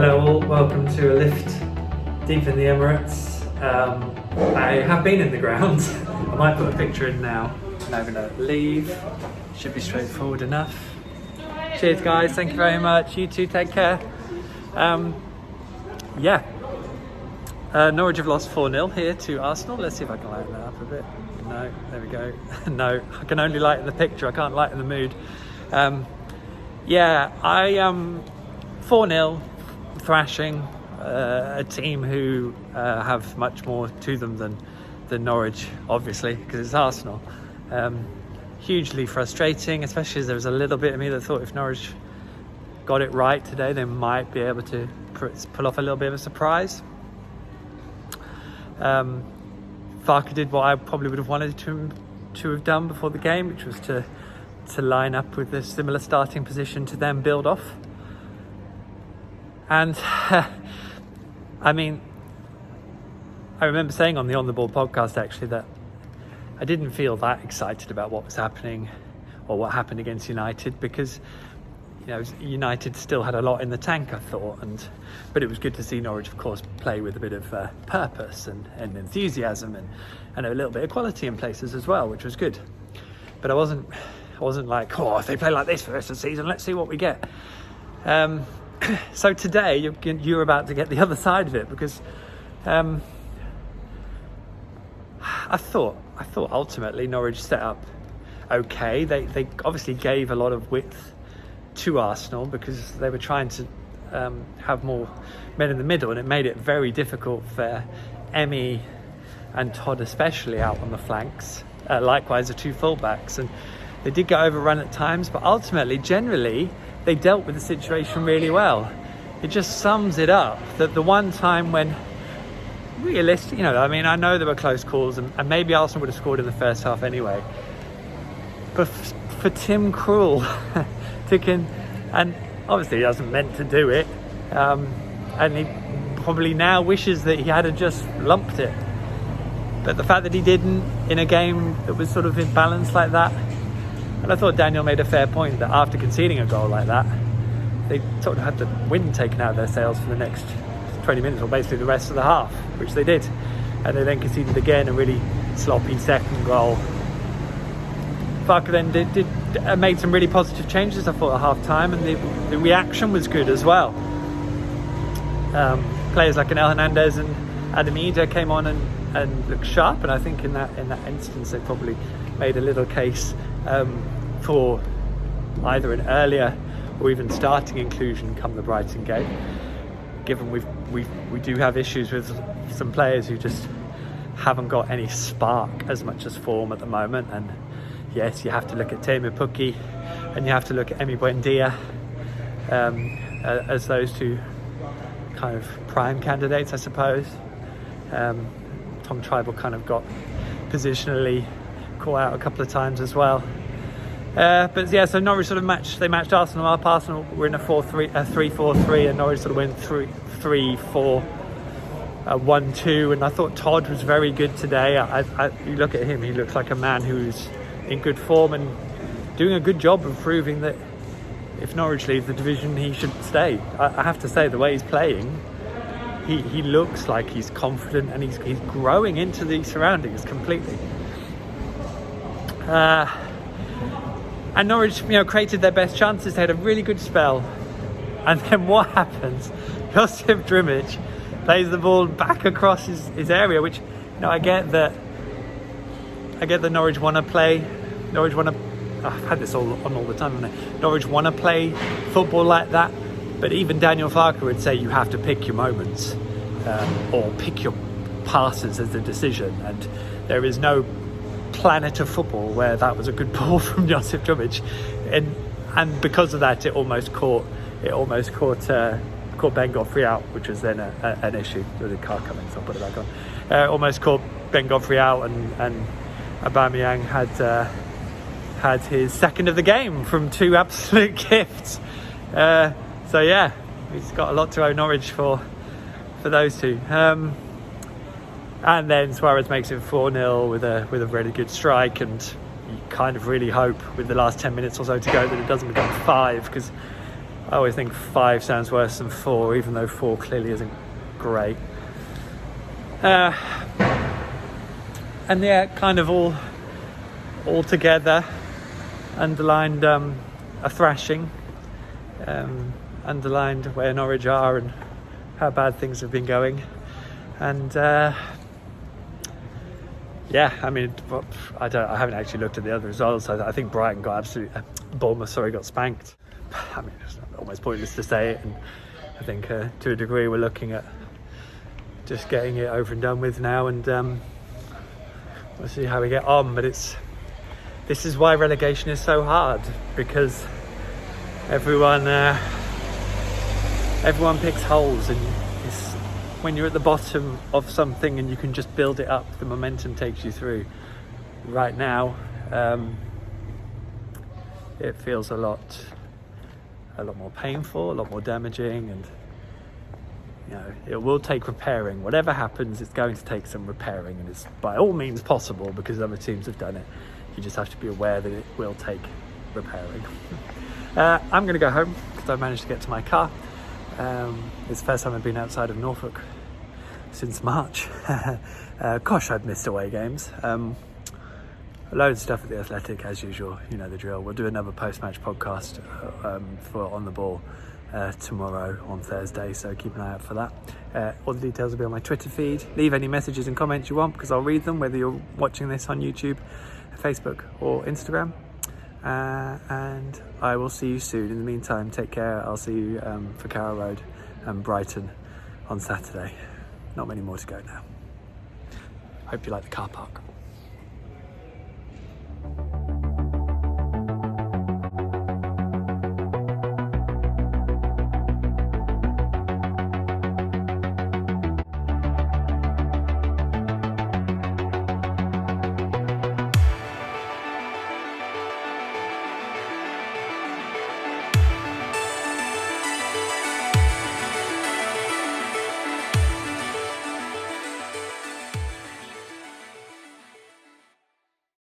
Hello all, welcome to a lift deep in the Emirates. I have been in the ground. I might put a picture in now. And I'm going to leave. Should be straightforward enough. Cheers guys, thank you very much. You too, take care. Norwich have lost 4-0 here to Arsenal. Let's see if I can lighten that up a bit. No, there we go. No, I can only lighten the picture, I can't lighten the mood. 4-0, thrashing a team who have much more to them than Norwich, obviously, because it's Arsenal. Hugely frustrating, especially as there was a little bit of me that thought if Norwich got it right today, they might be able to pull off a little bit of a surprise. Farke did what I probably would have wanted to have done before the game, which was to line up with a similar starting position to then build off. And I mean, I remember saying on the On The Ball podcast actually that I didn't feel that excited about what was happening or what happened against United, because United still had a lot in the tank, I thought, but it was good to see Norwich, of course, play with a bit of purpose and enthusiasm and a little bit of quality in places as well, which was good. But I wasn't like, if they play like this for the rest of the season, let's see what we get. So today you're about to get the other side of it, because I thought ultimately Norwich set up okay. They obviously gave a lot of width to Arsenal because they were trying to have more men in the middle, and it made it very difficult for Emmy and Todd especially out on the flanks. Likewise the two fullbacks, and they did get overrun at times, but ultimately, generally, they dealt with the situation really well. It just sums it up that the one time when realistic, I know there were close calls, and maybe Arsenal would have scored in the first half anyway. But for Tim Krul and obviously he hasn't meant to do it, and he probably now wishes that he had just lumped it. But the fact that he didn't in a game that was sort of imbalanced like that, and I thought Daniel made a fair point that after conceding a goal like that, they sort of had the wind taken out of their sails for the next 20 minutes, or basically the rest of the half, which they did. And they then conceded again a really sloppy second goal. Farke then made some really positive changes, I thought, at half time, and the reaction was good as well. Players like Anel Hernandez and Adam Ida came on and looked sharp, and I think in that instance they probably made a little case for either an earlier or even starting inclusion come the Brighton game, given we do have issues with some players who just haven't got any spark as much as form at the moment. And yes, you have to look at Teemu Pukki and you have to look at Emi Buendia as those two kind of prime candidates, I suppose. Tom Tribal kind of got positionally caught out a couple of times as well. So Norwich sort of matched Arsenal up. Arsenal were in a 3-4-3, and Norwich sort of went 3-4-1-2, and I thought Todd was very good today. You look at him, he looks like a man who's in good form and doing a good job of proving that if Norwich leave the division, he should stay. I have to say, the way he's playing, he looks like he's confident, and he's growing into these surroundings completely. And Norwich, created their best chances. They had a really good spell, and then what happens? Josip Drmic plays the ball back across his area, which I get that Norwich want to play. I've had this all the time, haven't I? Norwich want to play football like that, but even Daniel Farke would say you have to pick your moments, or pick your passes as the decision, and there is no planet of football where that was a good ball from Josip Drmic, and because of that, it almost caught Ben Godfrey out, which was then an issue. There was a car coming, so I'll put it back on. Almost caught Ben Godfrey out, and Aubameyang had his second of the game from two absolute gifts. He's got a lot to owe Norwich for those two. And then Suarez makes it 4-0 with a really good strike, and you kind of really hope with the last 10 minutes or so to go that it doesn't become 5, because I always think 5 sounds worse than 4, even though 4 clearly isn't great. And yeah, kind of all together underlined a thrashing, underlined where Norwich are and how bad things have been going. And yeah, I mean, I haven't actually looked at the other results. I think Brighton Bournemouth got spanked. I mean, it's almost pointless to say it, and I think to a degree we're looking at just getting it over and done with now, and we'll see how we get on. But this is why relegation is so hard, because everyone picks holes, and when you're at the bottom of something and you can just build it up, the momentum takes you through. Right now, it feels a lot more painful, a lot more damaging, and it will take repairing. Whatever happens, it's going to take some repairing, and it's by all means possible because other teams have done it. You just have to be aware that it will take repairing. I'm going to go home because I managed to get to my car. It's the first time I've been outside of Norfolk since March. Gosh, I've missed away games. Loads of stuff at the Athletic as usual, you know the drill. We'll do another post-match podcast for On The Ball tomorrow on Thursday, so keep an eye out for that. All the details will be on my Twitter feed. Leave any messages and comments you want, because I'll read them, whether you're watching this on YouTube, Facebook or Instagram. And I will see you soon. In the meantime, take care. I'll see you for Carrow Road and Brighton on Saturday. Not many more to go now. Hope you like the car park.